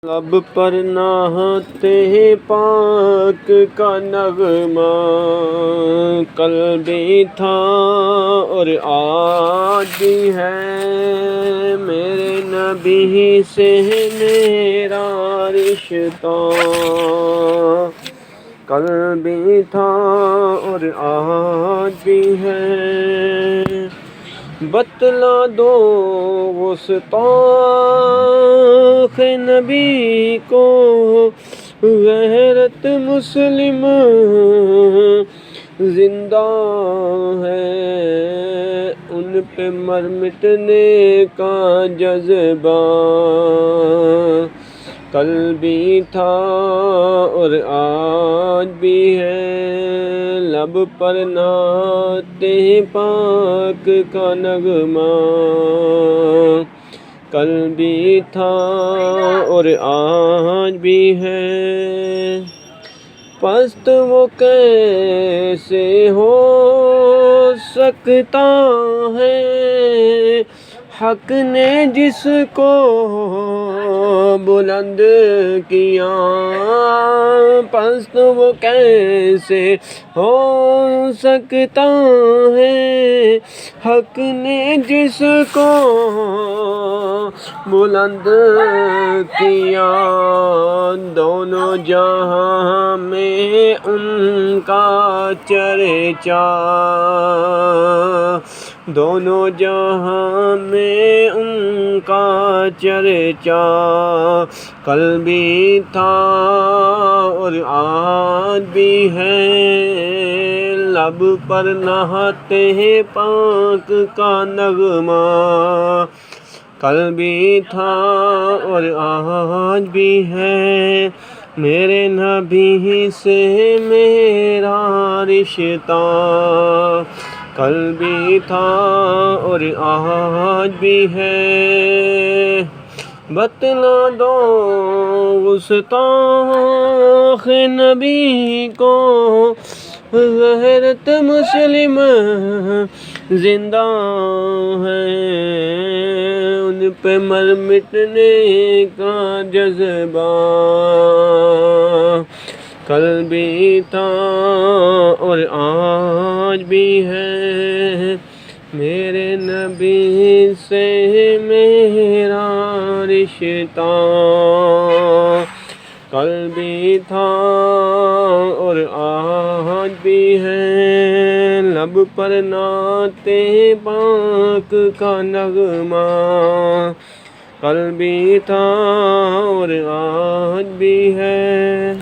لب پر نہتے ہیں پاک کا نغمہ، کل بھی تھا اور آج بھی ہے، میرے نبی سے ہے میرا رشتہ، کل بھی تھا اور آج بھی ہے۔ بتلا دو گستاخ نبی کو، غیرت مسلم زندہ ہے، ان پہ مر مٹنے کا جذبہ، کل بھی تھا اور آج بھی ہے، لب پر نہتے ہیں پاک کا نغمہ، کل بھی تھا اور آج بھی ہے۔ پست وہ کیسے ہو سکتا ہے، حق نے جس کو بلند کیا، پست وہ کیسے ہو سکتا ہے، حق نے جس کو بلند کیا، دونوں جہاں میں ان کا چرچا، دونوں جہاں میں ان کا چرچا، کل بھی تھا اور آج بھی ہے، لب پر نہتے ہیں پاک کا نغمہ، کل بھی تھا اور آج بھی ہے، میرے نبی سے میرا رشتہ، کل بھی تھا اور آج بھی ہے۔ بتلا دو گستاخ نبی کو، غیرت مسلم زندہ ہے، ان پہ مر مٹنے کا جذبہ، کل بھی تھا اور آج بھی ہے، میرے نبی سے میرا رشتہ، کل بھی تھا اور آج بھی ہے، لب پر نہتے ہیں پاک کا نغمہ، کل بھی تھا اور آج بھی ہے۔